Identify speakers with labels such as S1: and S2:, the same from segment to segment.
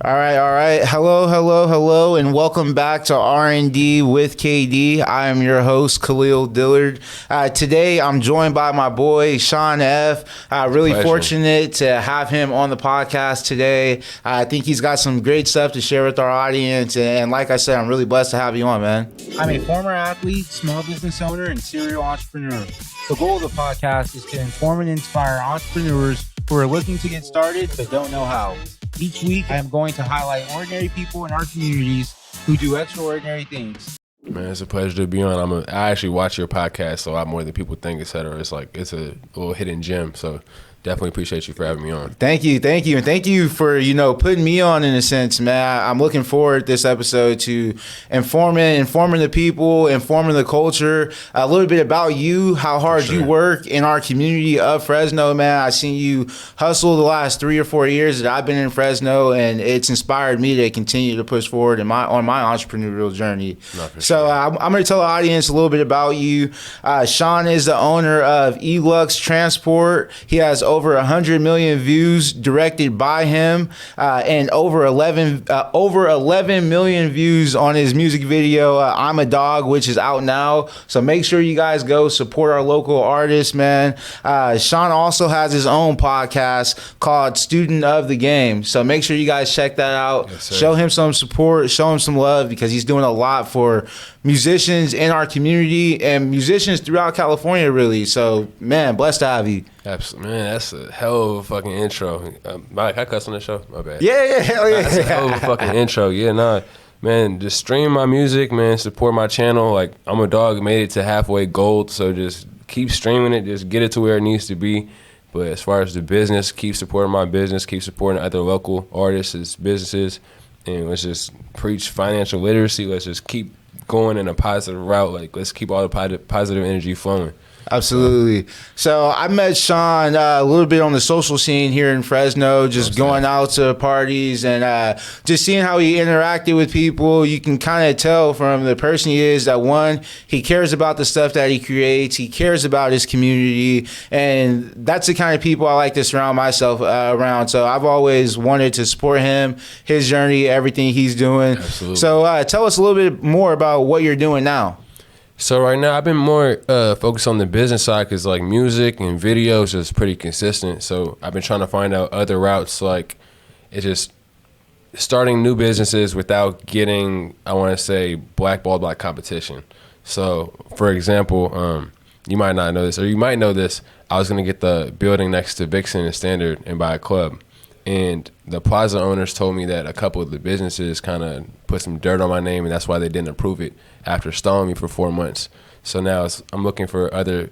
S1: All right. Hello, and welcome back to R&D with KD. I am your host, Kalhiel Dillard. Today, I'm joined by my boy, Shawn Eff. Really fortunate to have him on the podcast today. I think he's got some great stuff to share with our audience, and like I said, I'm really blessed to have you on, man.
S2: I'm a former athlete, small business owner, and serial entrepreneur. The goal of the podcast is to inform and inspire entrepreneurs who are looking to get started but don't know how. Each week, I am going to highlight ordinary people in our communities who do extraordinary things.
S3: Man, it's a pleasure to be on. I actually watch your podcast a lot more than people think, etc. It's a little hidden gem. So definitely appreciate you for having me on.
S1: Thank you. And thank you for, putting me on in a sense, man. I'm looking forward this episode to informing the people, informing the culture, a little bit about you, how hard you work in our community of Fresno, man. I've seen you hustle the last 3 or 4 years that I've been in Fresno, and it's inspired me to continue to push forward on my entrepreneurial journey. I'm going to tell the audience a little bit about you. Shawn is the owner of Elux Transport. He has over 100 million views directed by him, and over 11 million views on his music video IMMA DOG, which is out now. So make sure you guys go support our local artists, man. Shawn also has his own podcast called Student of the Game. So make sure you guys check that out. Yes, show him some support, show him some love, because he's doing a lot for musicians in our community and musicians throughout California, really. So, man, blessed to have you.
S3: Absolutely, man. That's a hell of a fucking intro. Mike, I cuss on the show? My bad.
S1: Yeah, hell yeah.
S3: That's a hell of a fucking intro. Man, just stream my music, man. Support my channel. Like, IMMA DOG made it to halfway gold, so just keep streaming it. Just get it to where it needs to be. But as far as the business, keep supporting my business. Keep supporting other local artists' businesses. And let's just preach financial literacy. Let's just keep going in a positive route. Like, let's keep all the positive energy flowing.
S1: Absolutely. So I met Shawn a little bit on the social scene here in Fresno, just going out to parties and just seeing how he interacted with people. You can kind of tell from the person he is that, one, he cares about the stuff that he creates. He cares about his community. And that's the kind of people I like to surround myself around. So I've always wanted to support him, his journey, everything he's doing.
S3: Absolutely.
S1: So tell us a little bit more about what you're doing now.
S3: So right now I've been more focused on the business side, because like music and videos is pretty consistent. So I've been trying to find out other routes, like it's just starting new businesses without getting, I want to say, blackballed by competition. So for example, you might not know this, or you might know this, I was going to get the building next to Vixen and Standard and buy a club. And the plaza owners told me that a couple of the businesses kind of put some dirt on my name, and that's why they didn't approve it after stalling me for 4 months. So now I'm looking for other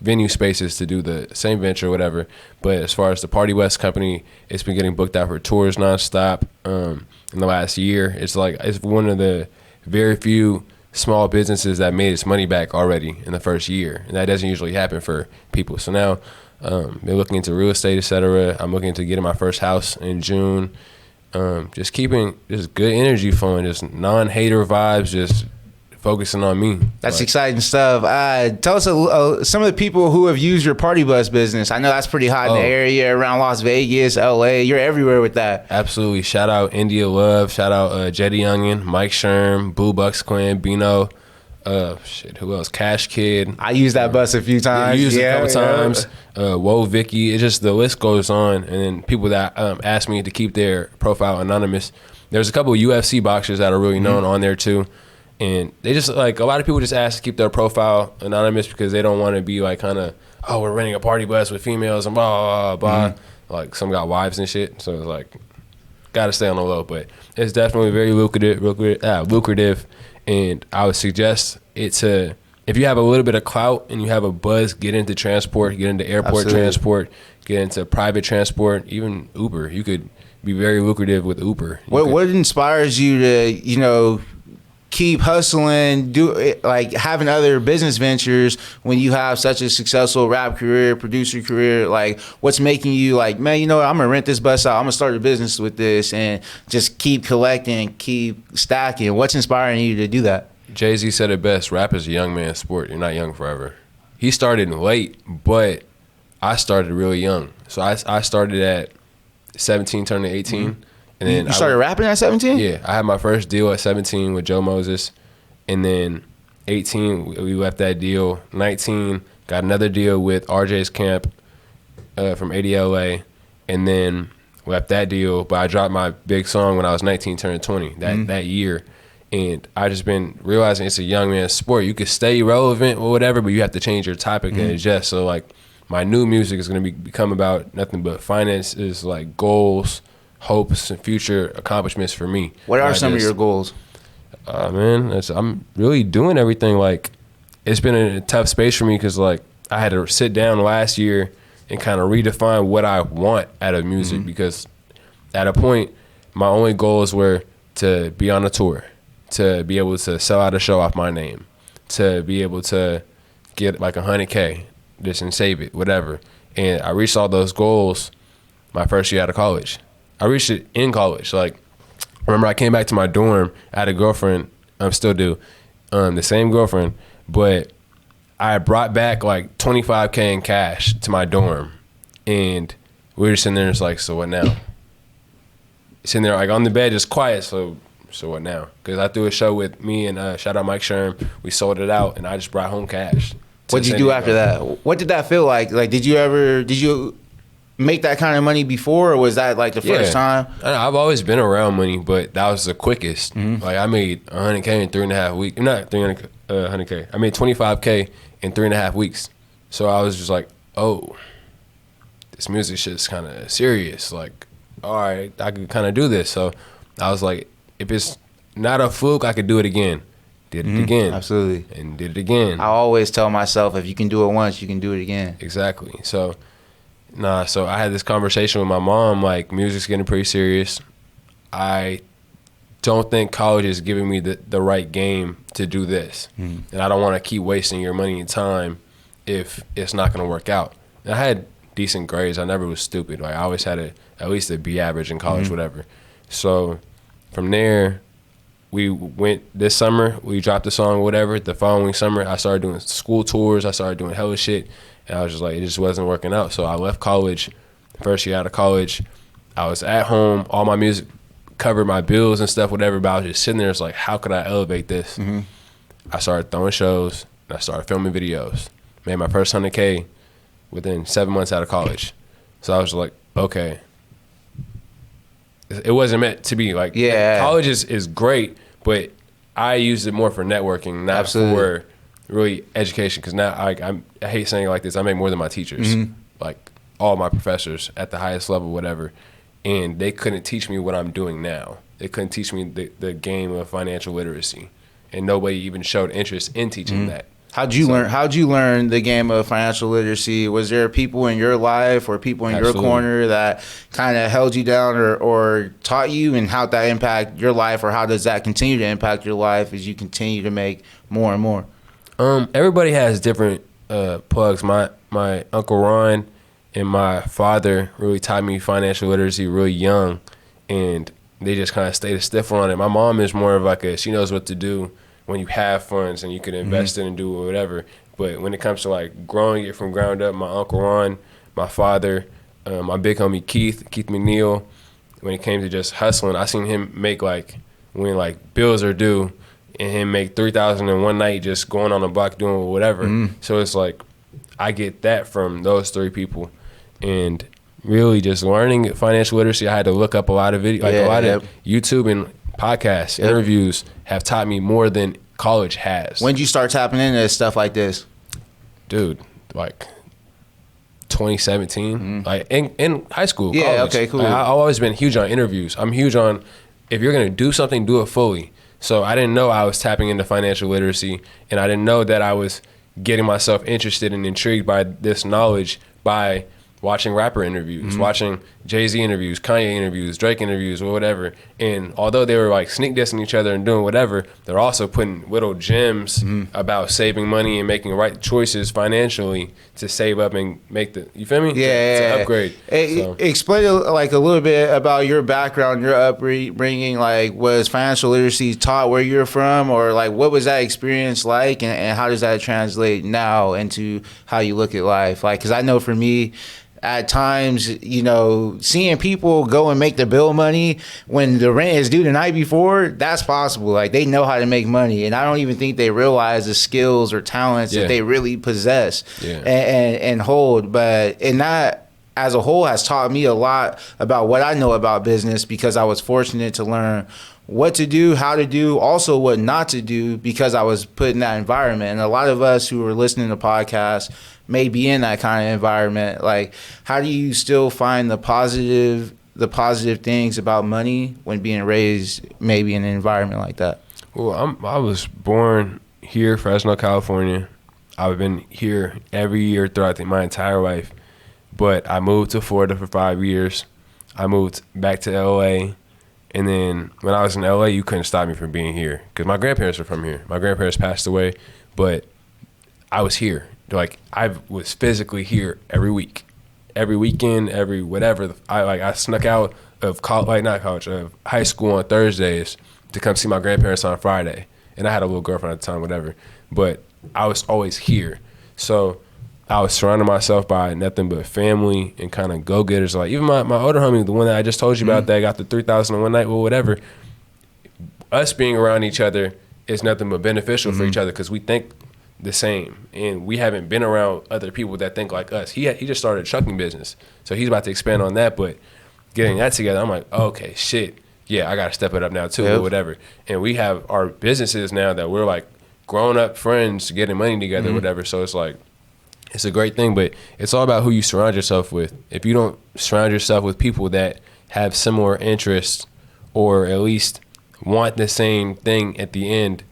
S3: venue spaces to do the same venture or whatever. But as far as the Party West company, it's been getting booked out for tours nonstop in the last year. It's one of the very few small businesses that made its money back already in the first year, and that doesn't usually happen for people. So now been looking into real estate, etc. I'm looking into getting my first house in June. Just keeping just good energy flowing, just non-hater vibes, just focusing on me.
S1: That's exciting stuff. Tell us some of the people who have used your party bus business. I know that's pretty hot in the area around Las Vegas, LA. You're everywhere with that.
S3: Absolutely. Shout out India Love. Shout out Jetty Youngin, Mike Sherm, Blue Bucks Clan, Bino. Who else? Cash Kid.
S1: I used that bus a few times.
S3: Used it a couple times. Whoa, Vicky. It's just the list goes on. And then people that ask me to keep their profile anonymous. There's a couple of UFC boxers that are really known on there too. And they just, like, a lot of people just ask to keep their profile anonymous because they don't want to be like kind of, oh, we're renting a party bus with females and blah, blah, blah. Like, some got wives and shit. So it's like, got to stay on the low. But it's definitely very lucrative. And I would suggest if you have a little bit of clout and you have a buzz, get into transport, get into airport transport, get into private transport, even Uber. You could be very lucrative with Uber.
S1: What inspires you to, keep hustling, having other business ventures when you have such a successful rap career, producer career? Like, what's making you like, man, I'm gonna rent this bus out, I'm gonna start a business with this, and just keep collecting, keep stacking? What's inspiring you to do that?
S3: Jay-Z said it best: rap is a young man's sport. You're not young forever. He started late, but I started really young. So I started at 17, turning 18. And then
S1: you started rapping at 17?
S3: Yeah, I had my first deal at 17 with Joe Moses, and then 18 we left that deal. 19 got another deal with RJ's Camp from ADLA, and then left that deal. But I dropped my big song when I was 19, turning 20 that year. And I just been realizing it's a young man's sport. You could stay relevant or whatever, but you have to change your topic and adjust. So like my new music is going to become about nothing but finances, like goals, hopes, and future accomplishments for me.
S1: What are some of your goals?
S3: Man, I'm really doing everything. Like it's been a tough space for me because like I had to sit down last year and kind of redefine what I want out of music because at a point my only goals were to be on a tour, to be able to sell out a show off my name, to be able to get like $100K just and save it, whatever. And I reached all those goals my first year out of college. I reached it in college. Like, I remember I came back to my dorm. I had a girlfriend, still do, the same girlfriend, but I brought back like $25K in cash to my dorm. And we were just sitting there and it's like, so what now? Sitting there like on the bed, just quiet, so what now? Because I threw a show with me and shout out Mike Sherm. We sold it out, and I just brought home cash.
S1: What did you do after that? What did that feel like? Like, did you make that kind of money before, or was that like the first time?
S3: I've always been around money, but that was the quickest. Like I made $100K in 3.5 weeks. Not 100K. I made $25K in 3.5 weeks. So I was just like, oh, this music shit's kind of serious. Like, all right, I could kind of do this. So I was like, if it's not a fluke, I could do it again. Did it again.
S1: Absolutely.
S3: And did it again.
S1: I always tell myself, if you can do it once, you can do it again.
S3: Exactly. So I had this conversation with my mom, like, music's getting pretty serious. I don't think college is giving me the right game to do this. And I don't want to keep wasting your money and time if it's not going to work out. And I had decent grades. I never was stupid. Like, I always had at least a B average in college, whatever. So from there, we went this summer, we dropped the song, whatever. The following summer, I started doing school tours. I started doing hella shit. And I was just like, it just wasn't working out. So I left college, first year out of college. I was at home. All my music covered my bills and stuff, whatever. But I was just sitting there. It's like, how could I elevate this? I started throwing shows. And I started filming videos. Made my first 100K within 7 months out of college. So I was like, okay. It wasn't meant to be. Like, college is great, but I used it more for networking, not for really education. Because now I hate saying it like this. I make more than my teachers, like all my professors at the highest level, whatever. And they couldn't teach me what I'm doing now. They couldn't teach me the game of financial literacy, and nobody even showed interest in teaching that. How'd you
S1: learn the game of financial literacy? Was there people in your life or people in your corner that kind of held you down or taught you, and how'd that impact your life, or how does that continue to impact your life as you continue to make more and more?
S3: Everybody has different plugs. My Uncle Ron and my father really taught me financial literacy really young, and they just kind of stayed a stiffer on it. My mom is more of like she knows what to do when you have funds and you can invest in and do whatever. But when it comes to like growing it from ground up, my Uncle Ron, my father, my big homie Keith McNeil, when it came to just hustling, I seen him make like, when like bills are due, and him make $3,000 in one night just going on the block doing whatever. So it's like, I get that from those three people. And really just learning financial literacy, I had to look up a lot of videos, like a lot of YouTube and podcasts, interviews have taught me more than college has.
S1: When did you start tapping into stuff like this?
S3: Dude, like 2017, like in high school, college.
S1: Okay, cool.
S3: Like, I've always been huge on interviews. I'm huge on, if you're going to do something, do it fully. So I didn't know I was tapping into financial literacy, and I didn't know that I was getting myself interested and intrigued by this knowledge by watching rapper interviews, watching Jay-Z interviews, Kanye interviews, Drake interviews, or whatever. And although they were like sneak dissing each other and doing whatever, they're also putting little gems about saving money and making right choices financially to save up and make the, you feel me? To upgrade.
S1: Explain like a little bit about your background, your upbringing. Like, was financial literacy taught where you're from, or like what was that experience like, and how does that translate now into how you look at life? Like, because I know for me, at times, you know, seeing people go and make the bill money when the rent is due the night before, that's possible. Like, they know how to make money, and I don't even think they realize the skills or talents that they really possess and hold. And that, as a whole, has taught me a lot about what I know about business, because I was fortunate to learn what to do, how to do, also what not to do, because I was put in that environment. And a lot of us who are listening to podcasts may be in that kind of environment. Like, how do you still find the positive things about money when being raised maybe in an environment like that?
S3: Well, I was born here, Fresno, California. I've been here every year throughout my entire life. But I moved to Florida for 5 years. I moved back to LA. And then when I was in LA, you couldn't stop me from being here, because my grandparents are from here. My grandparents passed away, but I was here. Like, I was physically here every week, every weekend, every whatever. I snuck out of of high school on Thursdays to come see my grandparents on Friday. And I had a little girlfriend at the time, whatever. But I was always here. So I was surrounding myself by nothing but family and kind of go-getters. Like, even my older homie, the one that I just told you about that got the 3,000 in one night, well, whatever. Us being around each other is nothing but beneficial for each other, because we think the same. And we haven't been around other people that think like us. He just started a trucking business, so he's about to expand on that. But getting that together, I'm like, okay, shit. Yeah, I got to step it up now too, or whatever. And we have our businesses now that we're like grown-up friends getting money together, whatever. So it's like, it's a great thing, but it's all about who you surround yourself with. If you don't surround yourself with people that have similar interests, or at least want the same thing at the end,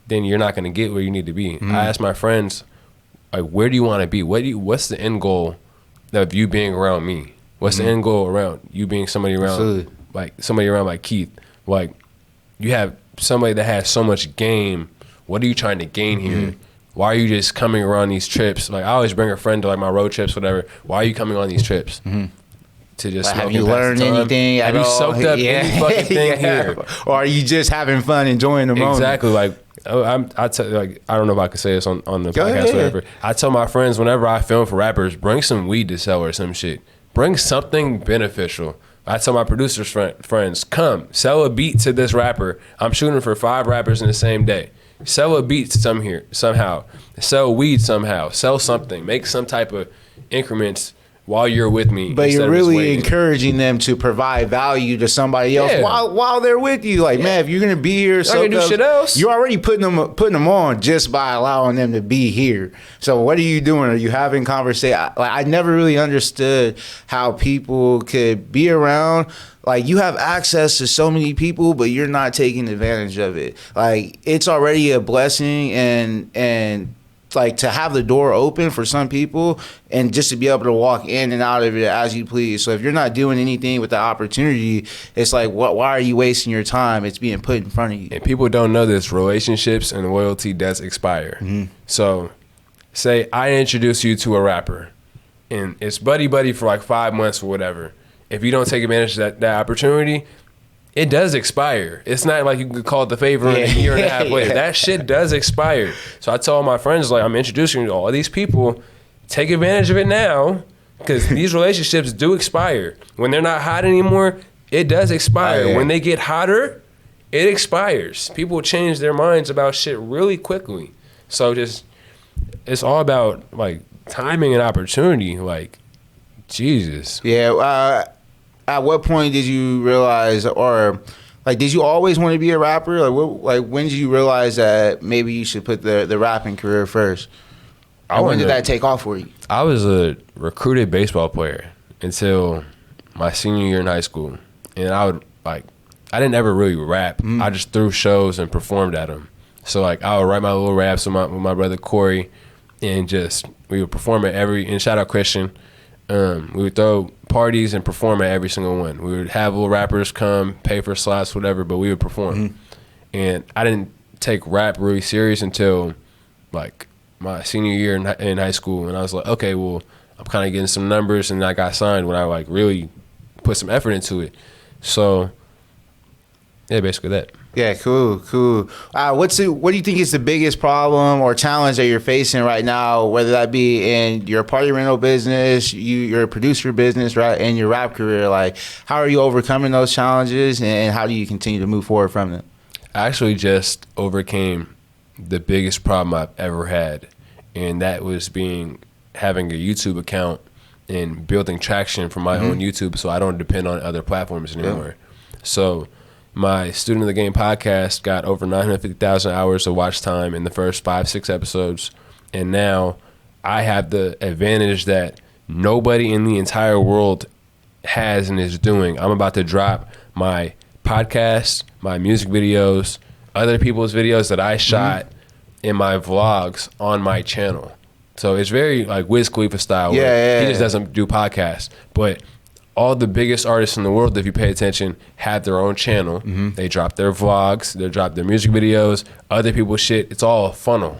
S3: then you're not going to get where you need to be. I ask my friends, like, where do you want to be? What's the end goal of you being around me? What's the end goal around you being somebody around, like Keith? Like, you have somebody that has so much game. What are you trying to gain here? Why are you just coming around these trips? Like, I always bring a friend to like my road trips, whatever. Why are you coming on these trips? To just
S1: like, have you learned anything?
S3: Have you soaked up any fucking thing here?
S1: Or are you just having fun, enjoying the moment?
S3: Exactly. Like, I don't know if I can say this on the podcast, whatever. I tell my friends whenever I film for rappers, bring some weed to sell or some shit. Bring something beneficial. I tell my producers friends, come sell a beat to this rapper. I'm shooting for 5 rappers in the same day. Sell a beat somehow. Sell weed somehow. Sell something. Make some type of increments while you're with me.
S1: But you're really encouraging them to provide value to somebody else while they're with you. Like, man, if you're gonna be here,
S3: so do shit else.
S1: You're already putting them on just by allowing them to be here. So what are you doing? Are you having conversation? Like, I never really understood how people could be around. Like, you have access to so many people, but you're not taking advantage of it. Like, it's already a blessing, and like, to have the door open for some people and just to be able to walk in and out of it as you please. So if you're not doing anything with the opportunity, it's like, why are you wasting your time? It's being put in front of you.
S3: And people don't know this. Relationships and loyalty does expire. So say I introduce you to a rapper, and it's buddy for like 5 months or whatever. If you don't take advantage of that opportunity, it does expire. It's not like you can call it the favor in a year and a half later. That shit does expire. So I tell all my friends, like, I'm introducing you to all these people. Take advantage of it now, because these relationships do expire. When they're not hot anymore, it does expire. When they get hotter, it expires. People change their minds about shit really quickly. So just, it's all about, like, timing and opportunity. Like, Jesus.
S1: Yeah. At what point did you realize, or like, did you always want to be a rapper? Like, when did you realize that maybe you should put the rapping career first? When did that take off for you?
S3: I was a recruited baseball player until my senior year in high school, and I didn't ever really rap. I just threw shows and performed at them. So like, I would write my little raps with my brother Corey, and we would perform at and shout out Christian. We would throw parties and perform at every single one. We would have little rappers come, pay for slots, whatever, but we would perform. And I didn't take rap really serious until like my senior year in high school. And I was like, okay, well, I'm kind of getting some numbers, and I got signed when I like really put some effort into it. So Yeah, basically that.
S1: Yeah, cool. What do you think is the biggest problem or challenge that you're facing right now, whether that be in your party rental business, your producer business, right, and your rap career? Like, how are you overcoming those challenges, and how do you continue to move forward from them?
S3: I actually just overcame the biggest problem I've ever had, and that was having a YouTube account and building traction for my own YouTube, so I don't depend on other platforms anymore. So my Student of the Game podcast got over 950,000 hours of watch time in the first 5-6 episodes, and now I have the advantage that nobody in the entire world has and is doing. I'm about to drop my podcast, my music videos, other people's videos that I shot in my vlogs on my channel. So it's very like Wiz Khalifa style. He just doesn't do podcasts. But all the biggest artists in the world, if you pay attention, have their own channel. They drop their vlogs, they drop their music videos, other people's shit. It's all a funnel.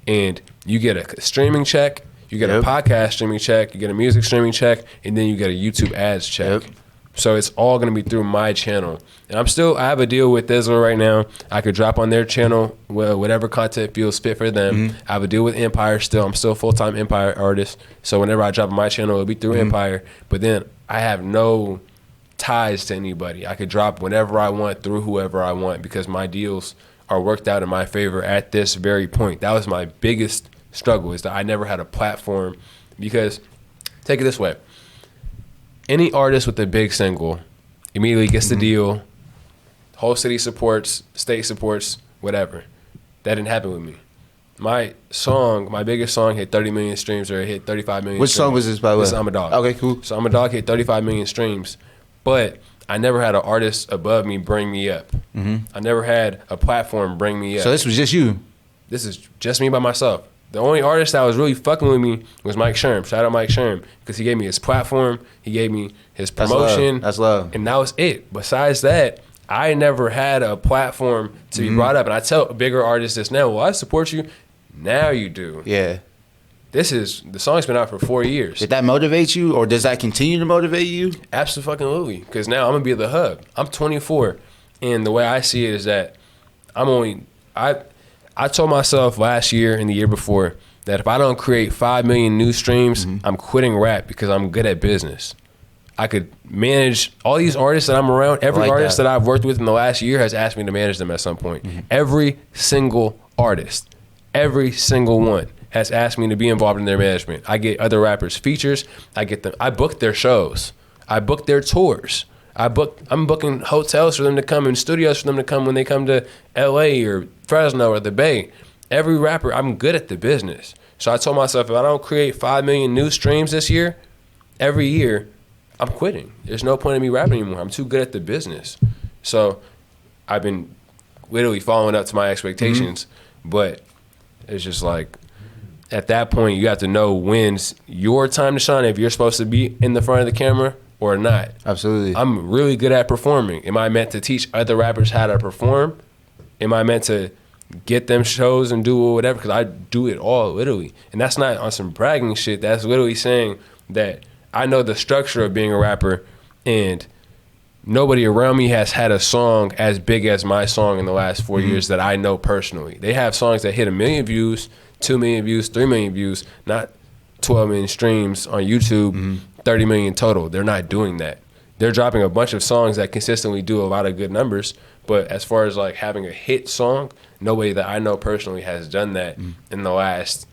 S3: And you get a streaming check, you get a podcast streaming check, you get a music streaming check, and then you get a YouTube ads check. So it's all going to be through my channel. And I have a deal with Thizzler right now. I could drop on their channel whatever content feels fit for them. I have a deal with Empire still. I'm still a full-time Empire artist. So whenever I drop on my channel, it'll be through Empire. But then I have no ties to anybody. I could drop whenever I want through whoever I want because my deals are worked out in my favor at this very point. That was my biggest struggle, is that I never had a platform. Because take it this way. Any artist with a big single immediately gets the deal. Whole city supports, state supports, whatever. That didn't happen with me. My biggest song hit 30 million streams, or it hit 35 million
S1: Which
S3: streams.
S1: song was this, by the way?
S3: This is IMMA DOG.
S1: Okay, cool.
S3: So IMMA DOG hit 35 million streams, but I never had an artist above me bring me up. I never had a platform bring me up.
S1: So this was just you?
S3: This is just me by myself. The only artist that was really fucking with me was Mike Sherm. Shout out Mike Sherm, because he gave me his platform, he gave me his promotion.
S1: That's love.
S3: And that was it. Besides that, I never had a platform to be brought up. And I tell bigger artists this now, well, I support you. Now you do.
S1: Yeah.
S3: The song's been out for 4 years.
S1: Did that motivate you, or does that continue to motivate you?
S3: Absolutely. Because now I'm going to be the hub. I'm 24. And the way I see it is that I told myself last year and the year before that if I don't create 5 million new streams, I'm quitting rap because I'm good at business. I could manage all these artists that I'm around. Every artist that I've worked with in the last year has asked me to manage them at some point. Every single artist, every single one has asked me to be involved in their management. I get other rappers features. I book their shows. I book their tours. I'm booking hotels for them to come and studios for them to come when they come to LA or Fresno or the Bay. Every rapper, I'm good at the business. So I told myself, if I don't create 5 million new streams this year, every year, I'm quitting. There's no point in me rapping anymore. I'm too good at the business. So I've been literally following up to my expectations, but it's just like, at that point, you have to know when's your time to shine, if you're supposed to be in the front of the camera or not.
S1: Absolutely.
S3: I'm really good at performing. Am I meant to teach other rappers how to perform? Am I meant to get them shows and do whatever? Because I do it all, literally. And that's not on some bragging shit. That's literally saying that I know the structure of being a rapper, and nobody around me has had a song as big as my song in the last 4 years that I know personally. They have songs that hit 1 million views, 2 million views, 3 million views, not 12 million streams on YouTube, 30 million total. They're not doing that. They're dropping a bunch of songs that consistently do a lot of good numbers, but as far as like having a hit song, nobody that I know personally has done that in the last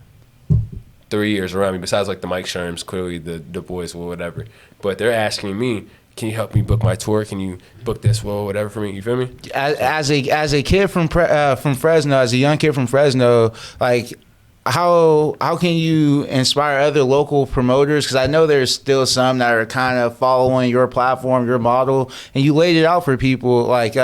S3: 3 years around me, besides like the Mike Sherms, clearly the boys or whatever. But they're asking me, can you help me book my tour? Can you book this, whatever for me? You feel me?
S1: As a kid from Fresno, as a young kid from Fresno, like, how can you inspire other local promoters? Because I know there's still some that are kind of following your platform, your model, and you laid it out for people. Like,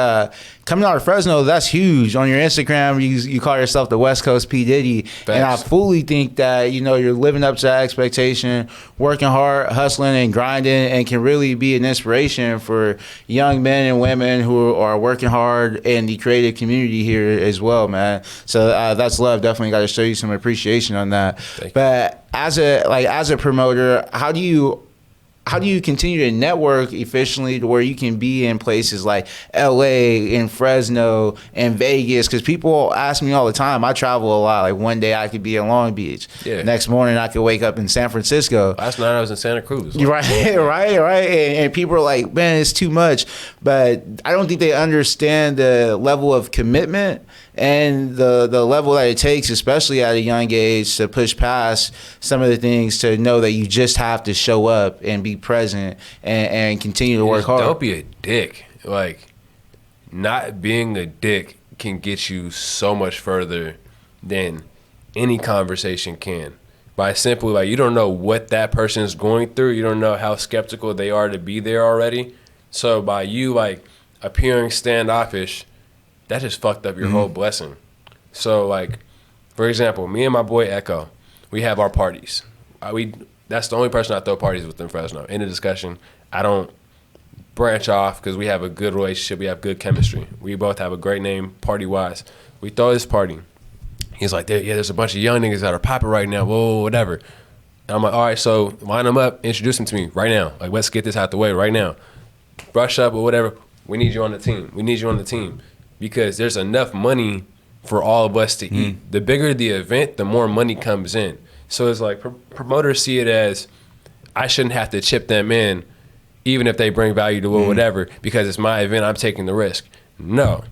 S1: coming out of Fresno, that's huge. On your Instagram, you call yourself the West Coast P Diddy.
S3: Facts.
S1: And I fully think that, you're living up to that expectation, working hard, hustling and grinding, and can really be an inspiration for young men and women who are working hard in the creative community here as well, man. So that's love. Definitely got to show you some appreciation on that. But as a promoter, how do you how do you continue to network efficiently to where you can be in places like LA, in Fresno, and Vegas? Because people ask me all the time. I travel a lot. Like one day I could be in Long Beach.
S3: Yeah.
S1: Next morning I could wake up in San Francisco.
S3: Last night I was in Santa Cruz.
S1: Like, right. And people are like, man, it's too much. But I don't think they understand the level of commitment and the level that it takes, especially at a young age, to push past some of the things, to know that you just have to show up and be present and continue to work hard.
S3: Don't be a dick. Like, not being a dick can get you so much further than any conversation can. By simply, like, you don't know what that person is going through. You don't know how skeptical they are to be there already. So by you, like, appearing standoffish, that just fucked up your whole blessing. So, like, for example, me and my boy Echo, we have our parties. That's the only person I throw parties with in Fresno. In the discussion, I don't branch off because we have a good relationship. We have good chemistry. We both have a great name party-wise. We throw this party. He's like, there's a bunch of young niggas that are popping right now. Whoa, whatever. And I'm like, all right, so line them up, introduce them to me right now. Like, let's get this out the way right now. Brush up or whatever. We need you on the team. We need you on the team. Because there's enough money for all of us to eat. The bigger the event, the more money comes in. So it's like promoters see it as, I shouldn't have to chip them in, even if they bring value to whatever, because it's my event, I'm taking the risk. No.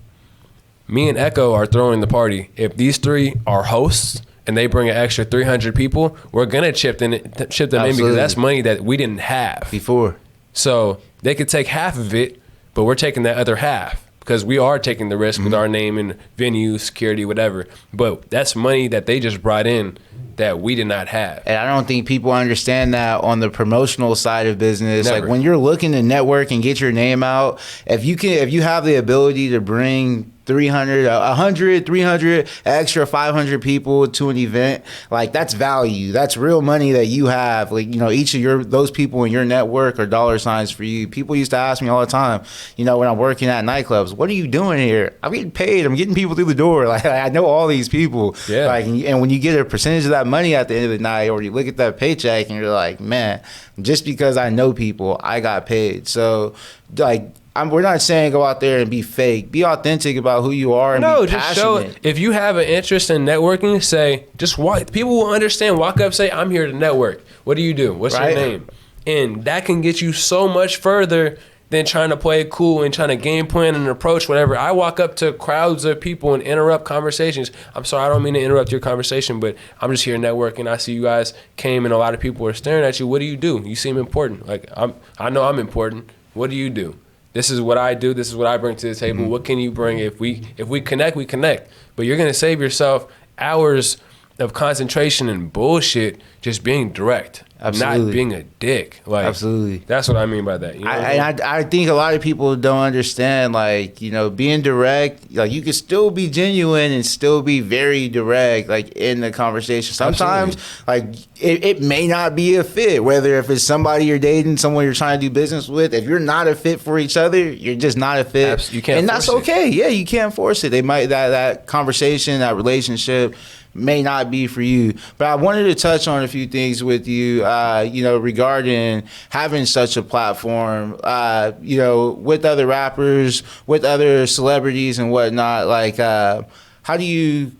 S3: Me and Echo are throwing the party. If these three are hosts and they bring an extra 300 people, we're going to chip them in because that's money that we didn't have
S1: before.
S3: So they could take half of it, but we're taking that other half. Because we are taking the risk with our name and venue, security, whatever. But that's money that they just brought in that we did not have.
S1: And I don't think people understand that on the promotional side of business.
S3: Never.
S1: Like when you're looking to network and get your name out, if you have the ability to bring 300, extra 500 people to an event, like that's value. That's real money that you have. Like, each of those people in your network are dollar signs for you. People used to ask me all the time, when I'm working at nightclubs, what are you doing here? I'm getting paid. I'm getting people through the door. Like, I know all these people.
S3: Yeah.
S1: Like, and when you get a percentage of that money at the end of the night, or you look at that paycheck and you're like, man, just because I know people, I got paid. So, like, we're not saying go out there and be fake. Be authentic about who you are and be passionate.
S3: Just show it. If you have an interest in networking, say, just walk. People will understand. Walk up, say, I'm here to network. What do you do? What's your name? And that can get you so much further than trying to play it cool and trying to game plan and approach whatever. I walk up to crowds of people and interrupt conversations. I'm sorry, I don't mean to interrupt your conversation, but I'm just here networking. I see you guys came and a lot of people are staring at you. What do? You seem important. Like, I know I'm important. What do you do? This is what I do. This is what I bring to the table. What can you bring? If we connect, we connect. But you're gonna save yourself hours of concentration and bullshit just being direct.
S1: Absolutely.
S3: Not being a dick. Like, absolutely. That's what I mean by that.
S1: I think a lot of people don't understand, like, being direct, like, you can still be genuine and still be very direct, like, in the conversation. Sometimes, like, it may not be a fit, whether if it's somebody you're dating, someone you're trying to do business with. If you're not a fit for each other, you're just not a fit.
S3: You can't
S1: and
S3: force
S1: that's okay. Yeah, you can't force it. They might, that conversation, that relationship may not be for you. But I wanted to touch on a few things with you, regarding having such a platform, with other rappers, with other celebrities and whatnot. Like, how do you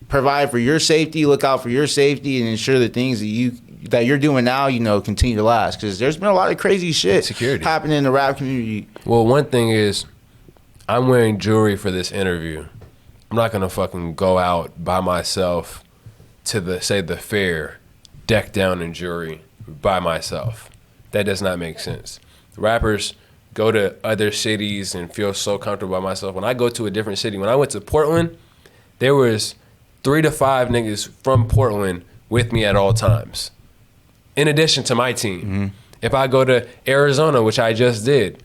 S1: provide for your safety, look out for your safety, and ensure the things that you're doing now, continue to last? Because there's been a lot of crazy shit happening in the rap community.
S3: Well, one thing is, I'm wearing jewelry for this interview. I'm not gonna fucking go out by myself to the fair, decked down in jewelry by myself. That does not make sense. Rappers go to other cities and feel so comfortable by myself. When I go to a different city, when I went to Portland, there was 3 to 5 niggas from Portland with me at all times, in addition to my team. If I go to Arizona, which I just did,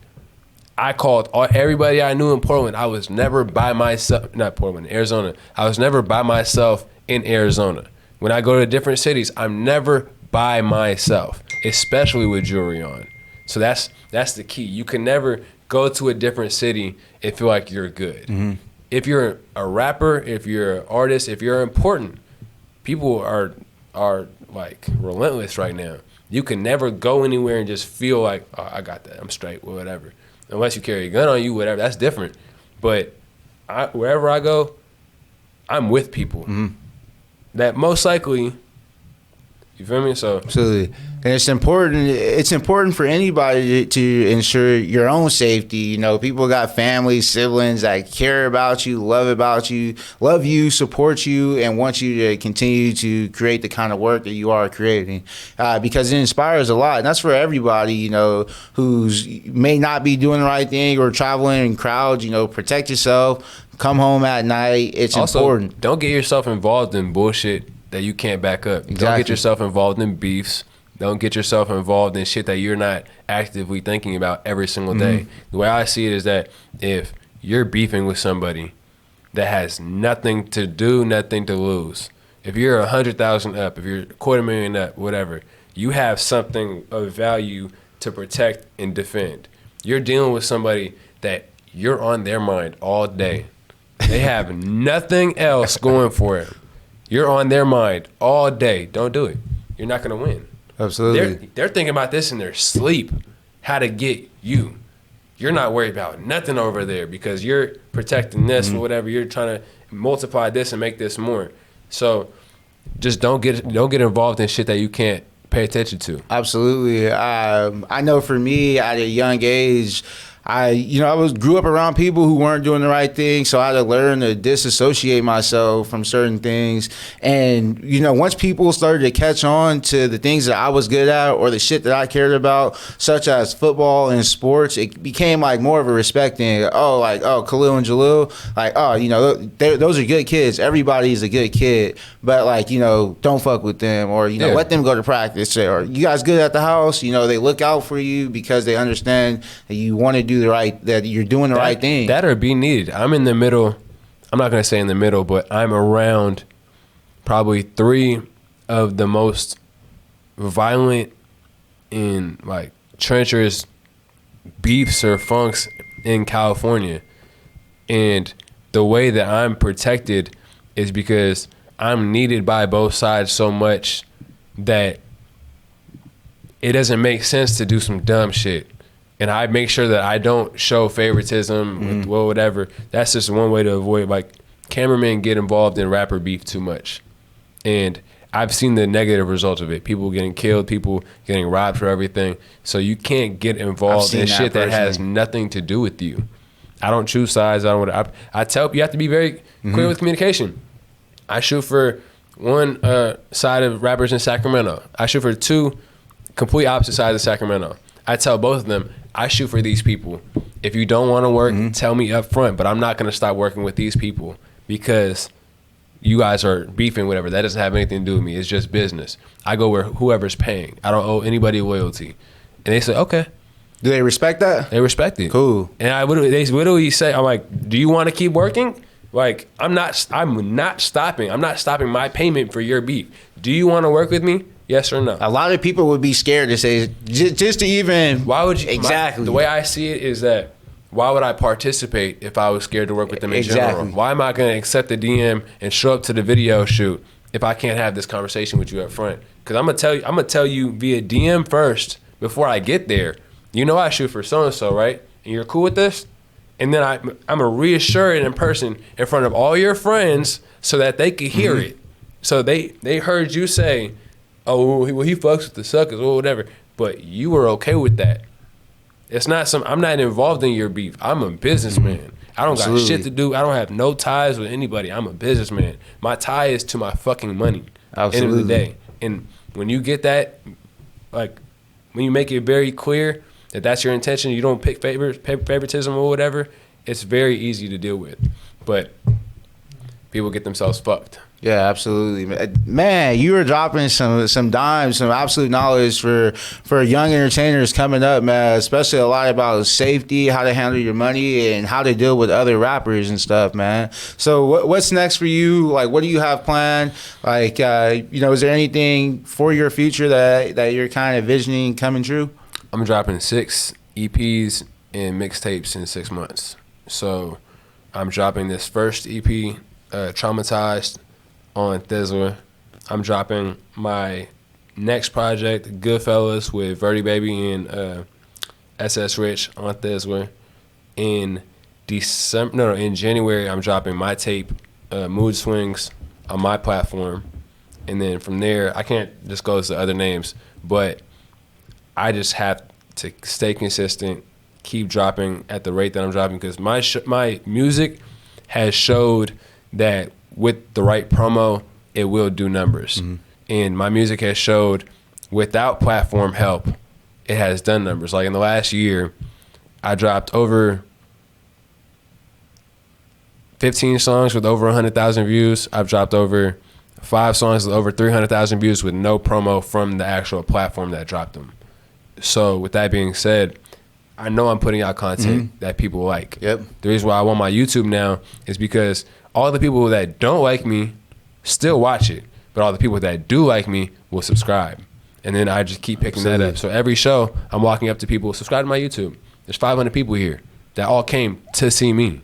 S3: I called everybody I knew in Portland. I was never by myself, not Portland, Arizona. I was never by myself in Arizona. When I go to different cities, I'm never by myself, especially with jewelry on. So that's the key. You can never go to a different city and feel like you're good. If you're a rapper, if you're an artist, if you're important, people are like relentless right now. You can never go anywhere and just feel like, oh, I got that, I'm straight, or whatever. Unless you carry a gun on you, whatever, that's different. But wherever I go, I'm with people that most likely, you feel me? So
S1: absolutely. And it's important for anybody to ensure your own safety. You know, people got families, siblings that care about you, love you, support you, and want you to continue to create the kind of work that you are creating, because it inspires a lot. And that's for everybody, you know, who's may not be doing the right thing or traveling in crowds. You know, protect yourself, come home at night. It's also important.
S3: Don't get yourself involved in bullshit that you can't back up. Exactly. Don't get yourself involved in beefs. Don't get yourself involved in shit that you're not actively thinking about every single day. The way I see it is that if you're beefing with somebody that has nothing to do, nothing to lose, if you're 100,000 up, if you're 250,000 up, whatever, you have something of value to protect and defend. You're dealing with somebody that you're on their mind all day. They have nothing else going for it. You're on their mind all day. Don't do it. You're not going to win.
S1: Absolutely.
S3: They're thinking about this in their sleep, how to get you. You're not worried about nothing over there because you're protecting this or whatever. You're trying to multiply this and make this more. So just don't get involved in shit that you can't pay attention to.
S1: Absolutely. I know for me at a young age, I grew up around people who weren't doing the right thing, so I had to learn to disassociate myself from certain things. And, you know, once people started to catch on to the things that I was good at or the shit that I cared about, such as football and sports, it became like more of a respect thing. Kalhiel and Jalil, those are good kids. Everybody's a good kid, but like, you know, don't fuck with them, or, you know, let them go to practice, or you guys good at the house. You know, they look out for you because they understand that you want to do that you're doing the right thing.
S3: That or be needed. I'm in the middle. I'm not going to say in the middle, but I'm around probably 3 of the most violent and like treacherous beefs or funks in California. And the way that I'm protected is because I'm needed by both sides so much that it doesn't make sense to do some dumb shit. And I make sure that I don't show favoritism with whatever. That's just one way to avoid, like, cameramen get involved in rapper beef too much. And I've seen the negative results of it. People getting killed, people getting robbed for everything. So you can't get involved in shit that has nothing to do with you. I don't choose sides. I tell you have to be very clear with communication. I shoot for one side of rappers in Sacramento. I shoot for 2 complete opposite sides of Sacramento. I tell both of them, I shoot for these people. If you don't want to work, tell me up front, but I'm not going to stop working with these people because you guys are beefing, whatever. That doesn't have anything to do with me. It's just business. I go where whoever's paying. I don't owe anybody loyalty. And they say, okay.
S1: Do they respect that?
S3: They respect it.
S1: Cool.
S3: And they literally say, I'm like, do you want to keep working? Like, I'm not stopping. I'm not stopping my payment for your beef. Do you want to work with me? Yes or no?
S1: A lot of people would be scared to say, just to even.
S3: Why would you?
S1: Exactly.
S3: The way I see it is that, why would I participate if I was scared to work with them in general? Why am I going to accept the DM and show up to the video shoot if I can't have this conversation with you up front? Because I'm gonna tell you via DM first before I get there. You know I shoot for so and so, right? And you're cool with this? And then I'm gonna reassure it in person in front of all your friends so that they could hear it. So they heard you say, oh, well, he fucks with the suckers or whatever, but you were okay with that. It's not I'm not involved in your beef. I'm a businessman. I don't got shit to do. I don't have no ties with anybody. I'm a businessman. My tie is to my fucking money. End of the day. And when you get that, like, when you make it very clear that that's your intention, you don't pick favoritism or whatever, it's very easy to deal with. But people get themselves fucked.
S1: Yeah, absolutely, man. You were dropping some dimes, some absolute knowledge for young entertainers coming up, man. Especially a lot about safety, how to handle your money, and how to deal with other rappers and stuff, man. So, what's next for you? Like, what do you have planned? Like, is there anything for your future that you're kind of envisioning coming true?
S3: I'm dropping 6 EPs and mixtapes in 6 months. So, I'm dropping this first EP, Traumatized, on Thizzler. I'm dropping my next project, Goodfellas with Verdi Baby and SS Rich on Theswer. In January, I'm dropping my tape, Mood Swings, on my platform. And then from there, I can't disclose the other names, but I just have to stay consistent, keep dropping at the rate that I'm dropping, because my music has showed that with the right promo, it will do numbers. Mm-hmm. And my music has showed without platform help, it has done numbers. Like in the last year, I dropped over 15 songs with over 100,000 views. I've dropped over 5 songs with over 300,000 views with no promo from the actual platform that dropped them. So with that being said, I know I'm putting out content that people like.
S1: Yep.
S3: The reason why I want my YouTube now is because all the people that don't like me still watch it, but all the people that do like me will subscribe. And then I just keep picking that up. So every show, I'm walking up to people, subscribe to my YouTube. There's 500 people here that all came to see me,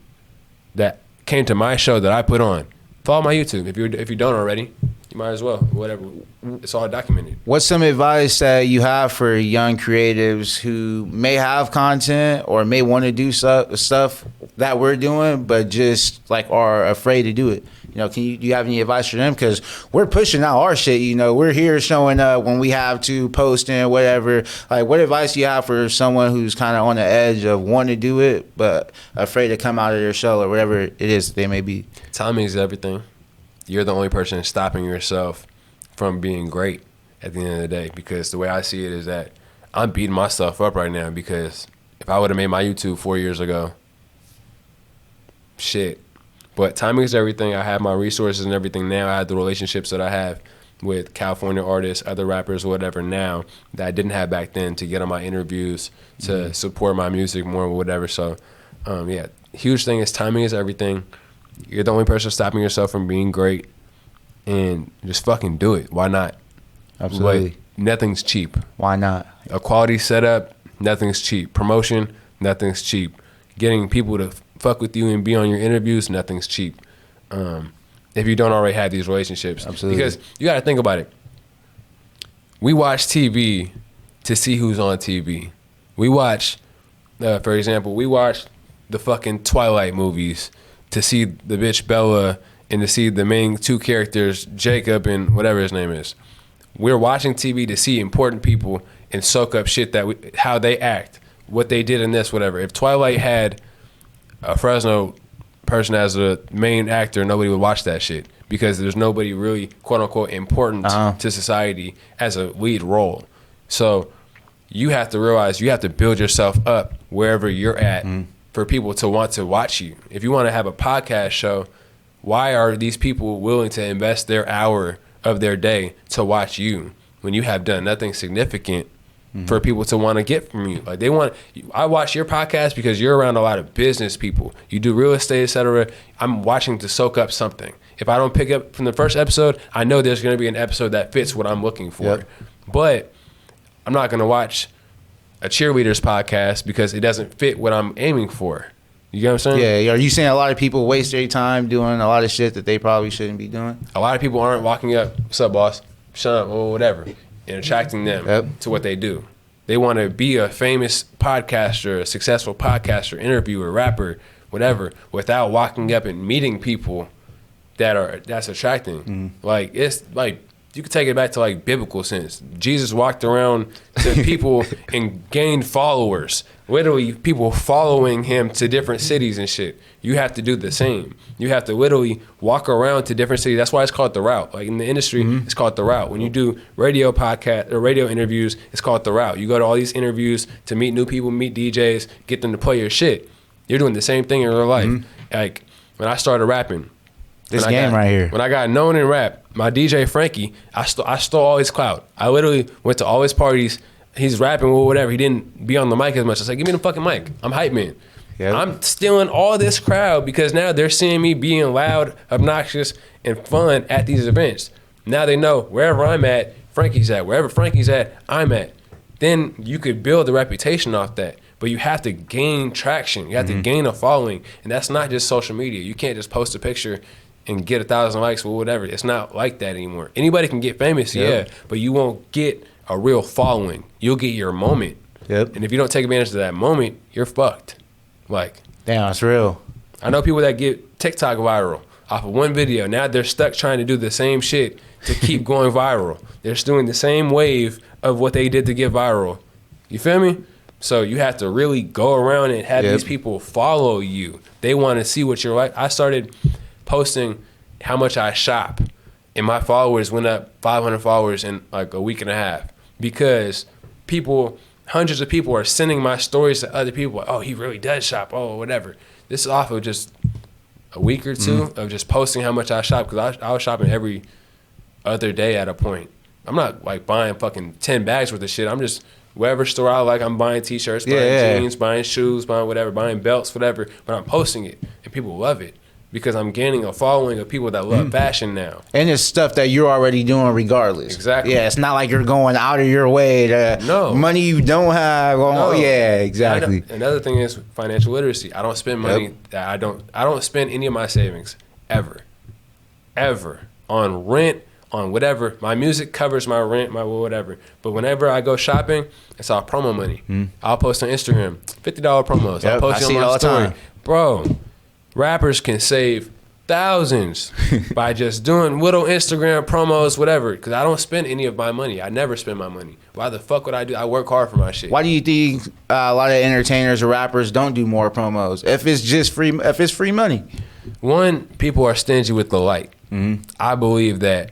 S3: that came to my show that I put on. Follow my YouTube. If you don't already, you might as well. Whatever. It's all documented.
S1: What's some advice that you have for young creatives who may have content or may want to do stuff that we're doing, but just like are afraid to do it? You know, do you have any advice for them? Because we're pushing out our shit. You know, we're here showing up when we have to, posting, whatever. Like, what advice do you have for someone who's kind of on the edge of wanting to do it, but afraid to come out of their shell or whatever it is they may be?
S3: Timing is everything. You're the only person stopping yourself from being great at the end of the day. Because the way I see it is that I'm beating myself up right now, because if I would have made my YouTube 4 years ago, shit. But timing is everything. I have my resources and everything now. I have the relationships that I have with California artists, other rappers, whatever now that I didn't have back then, to get on my interviews, to support my music more or whatever. So, yeah, huge thing is timing is everything. You're the only person stopping yourself from being great, and just fucking do it. Why not?
S1: Absolutely.
S3: Like, nothing's cheap.
S1: Why not?
S3: A quality setup, nothing's cheap. Promotion, nothing's cheap. Getting people to fuck with you and be on your interviews, nothing's cheap. If you don't already have these relationships.
S1: Absolutely.
S3: Because you got to think about it. We watch TV to see who's on TV. We watch, for example, we watch the fucking Twilight movies to see the bitch Bella and to see the main 2 characters, Jacob and whatever his name is. We're watching TV to see important people and soak up shit that how they act, what they did in this, whatever. If Twilight had a Fresno person as a main actor, nobody would watch that shit, because there's nobody really quote unquote important to society as a lead role. So you have to realize you have to build yourself up wherever you're at for people to want to watch you. If you want to have a podcast show, why are these people willing to invest their hour of their day to watch you when you have done nothing significant for people to want to get from you? Like, I watch your podcast because you're around a lot of business people. You do real estate, etc. I'm watching to soak up something. If I don't pick up from the first episode, I know there's going to be an episode that fits what I'm looking for. Yep. But I'm not going to watch a cheerleader's podcast because it doesn't fit what I'm aiming for. You get what I'm saying?
S1: Yeah. Are you saying a lot of people waste their time doing a lot of shit that they probably shouldn't be doing?
S3: A lot of people aren't walking up, what's up, boss? Shut up, or whatever, and attracting them to what they do. They want to be a famous podcaster, a successful podcaster, interviewer, rapper, whatever, without walking up and meeting people that's attracting. Like, it's like, you could take it back to like biblical sense. Jesus walked around to people and gained followers. Literally, people following him to different cities and shit. You have to do the same. You have to literally walk around to different cities. That's why it's called The Route. Like in the industry, it's called The Route. When you do radio podcast or radio interviews, it's called The Route. You go to all these interviews to meet new people, meet DJs, get them to play your shit. You're doing the same thing in real life. Like when I started rapping,
S1: this game right here.
S3: When I got known in rap, my DJ Frankie, I stole all his clout. I literally went to all his parties. He's rapping or whatever. He didn't be on the mic as much. I said, give me the fucking mic. I'm hype man. Yep. I'm stealing all this crowd because now they're seeing me being loud, obnoxious, and fun at these events. Now they know wherever I'm at, Frankie's at. Wherever Frankie's at, I'm at. Then you could build a reputation off that. But you have to gain traction. You have to gain a following. And that's not just social media. You can't just post a picture and get 1,000 likes or whatever. It's not like that anymore. Anybody can get famous, yeah, but you won't get a real following. You'll get your moment.
S1: Yep.
S3: And if you don't take advantage of that moment, you're fucked. Like,
S1: damn, it's real.
S3: I know people that get TikTok viral off of one video. Now they're stuck trying to do the same shit to keep going viral. They're just doing the same wave of what they did to get viral. You feel me? So you have to really go around and have these people follow you. They want to see what you're like. I started posting how much I shop, and my followers went up 500 followers in like a week and a half because hundreds of people are sending my stories to other people. Like, oh, he really does shop. Oh, whatever. This is off of just a week or two of just posting how much I shop, because I was shopping every other day at a point. I'm not like buying fucking 10 bags worth of shit. I'm just wherever store I like, I'm buying t-shirts, buying jeans, buying shoes, buying whatever, buying belts, whatever. But I'm posting it, and people love it because I'm gaining a following of people that love fashion now. And
S1: it's stuff that you're already doing regardless.
S3: Exactly.
S1: Yeah, it's not like you're going out of your way to money you don't have. No. Yeah, exactly.
S3: Another thing is financial literacy. I don't spend money that I don't spend any of my savings ever on rent, on whatever. My music covers my rent, my whatever. But whenever I go shopping, it's all promo money. I'll post on Instagram, $50 promos. I'll post it on my story. Bro, rappers can save thousands by just doing little Instagram promos, whatever, because I don't spend any of my money. I never spend my money. Why the fuck would I do? I work hard for my shit.
S1: Why do you think a lot of entertainers or rappers don't do more promos if it's just free? If it's free money,
S3: one, people are stingy with the light. I believe that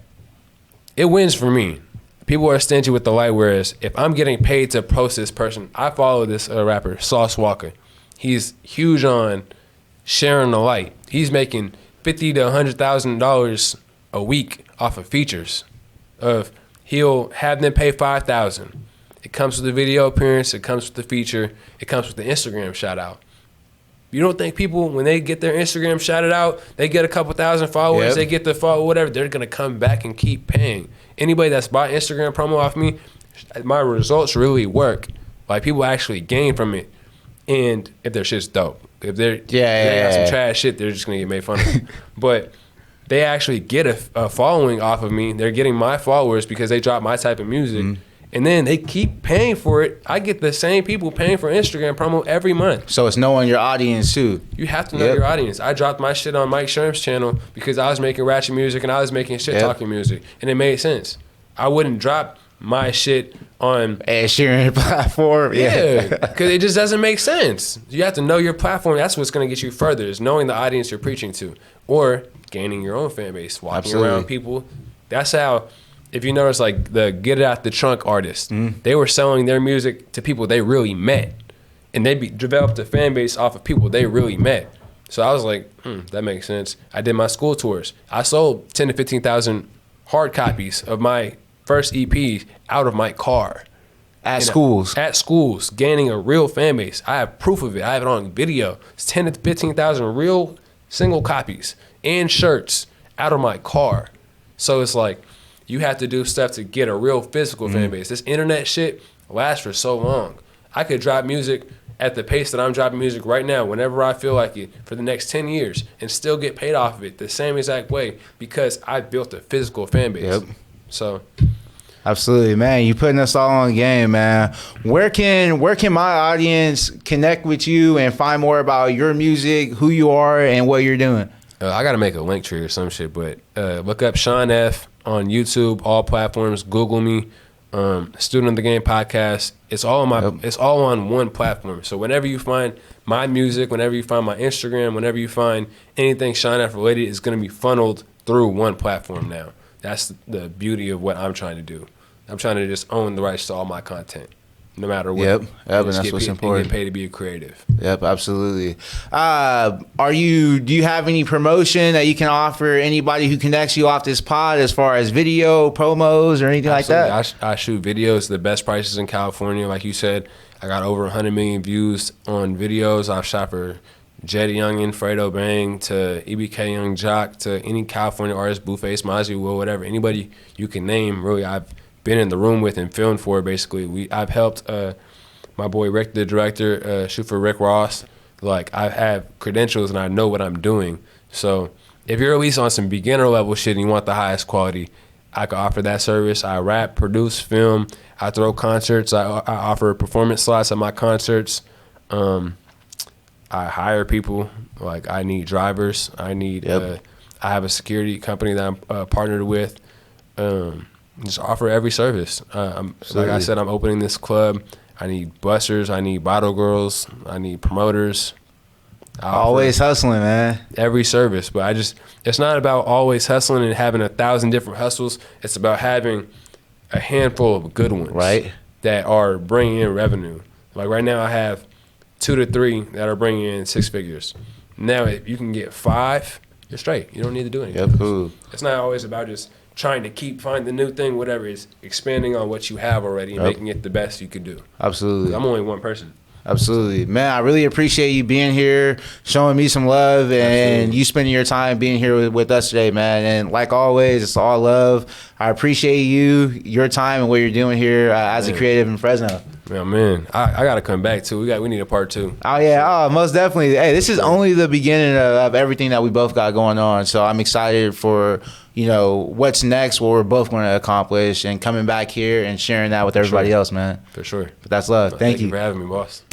S3: it wins for me. People are stingy with the light, whereas if I'm getting paid to post this person, I follow this rapper, Sauce Walker. He's huge on sharing the light. He's making $50,000 to $100,000 a week off of features. He'll have them pay $5,000. It comes with the video appearance. It comes with the feature. It comes with the Instagram shout out. You don't think people, when they get their Instagram shouted out, they get a couple thousand followers, they get the follow, whatever, they're gonna come back and keep paying. Anybody that's bought Instagram promo off me, my results really work. Like, people actually gain from it. And if their shit's dope. If they got some trash shit, they're just gonna get made fun of. But they actually get a following off of me. They're getting my followers because they drop my type of music, and then they keep paying for it. I get the same people paying for Instagram promo every month.
S1: So it's knowing your audience too.
S3: You have to know your audience. I dropped my shit on Mike Sherm's channel because I was making ratchet music and I was making shit talking music, and it made sense. I wouldn't drop my shit on
S1: Ed Sheeran platform.
S3: Because it just doesn't make sense. You have to know your platform. That's what's going to get you further, is knowing the audience you're preaching to, or gaining your own fan base, walking around people. That's how, if you notice, like the Get It Out the Trunk artists, they were selling their music to people they really met, and they developed a fan base off of people they really met. So I was like, that makes sense. I did my school tours. I sold 10 to 15,000 hard copies of my first EP out of my car.
S1: At schools,
S3: gaining a real fan base. I have proof of it. I have it on video. It's 10 to 15,000 real single copies and shirts out of my car. So it's like, you have to do stuff to get a real physical fan base. This internet shit lasts for so long. I could drop music at the pace that I'm dropping music right now, whenever I feel like it, for the next 10 years, and still get paid off of it the same exact way, because I built a physical fan base. So
S1: absolutely, man. You putting us all on game, man. Where can my audience connect with you and find more about your music, who you are, and what you're doing?
S3: I got to make a link tree or some shit, but look up Shawn Eff on YouTube, all platforms. Google me, Student of the Game podcast. It's all on it's all on one platform. So whenever you find my music, whenever you find my Instagram, whenever you find anything Shawn Eff related, it's going to be funneled through one platform now. That's the beauty of what I'm trying to do. I'm trying to just own the rights to all my content, no matter what.
S1: And that's what's important.
S3: And get paid to be a creative.
S1: Absolutely. Do you have any promotion that you can offer anybody who connects you off this pod, as far as video promos or anything like that?
S3: I shoot videos, the best prices in California. Like you said, I got over 100 million views on videos. I've shot for Jetty Youngin, Fredo Bang, to EBK Young Jock, to any California artist, Blueface, Mozzie, Will, whatever, anybody you can name, really, I've been in the room with and filmed for, basically. I've helped my boy Rick, the director, shoot for Rick Ross. Like, I have credentials and I know what I'm doing. So if you're at least on some beginner level shit and you want the highest quality, I can offer that service. I rap, produce, film. I throw concerts. I offer performance slots at my concerts. I hire people. Like, I need drivers. I need. I have a security company that I'm partnered with. Just offer every service. Like I said, I'm opening this club. I need bussers. I need bottle girls. I need promoters.
S1: Always hustling, man.
S3: Every service, but it's not about always hustling and having 1,000 different hustles. It's about having a handful of good ones,
S1: right?
S3: That are bringing in revenue. Like right now, I have 2 to 3 that are bringing in 6 figures. Now, if you can get 5, you're straight. You don't need to do anything.
S1: Cool.
S3: It's not always about just trying to find the new thing, whatever. It's expanding on what you have already and making it the best you could do.
S1: Absolutely.
S3: I'm only one person.
S1: Absolutely. Man, I really appreciate you being here, showing me some love, and you spending your time being here with us today, man. And like always, it's all love. I appreciate you, your time, and what you're doing here as a creative in Fresno.
S3: Yeah, man. I got to come back, too. We need a part 2.
S1: Oh, yeah. Oh, most definitely. Hey, this is only the beginning of everything that we both got going on. So I'm excited for, what's next, what we're both going to accomplish, and coming back here and sharing that with everybody else, man.
S3: For sure.
S1: But that's love. Thank you
S3: for having me, boss.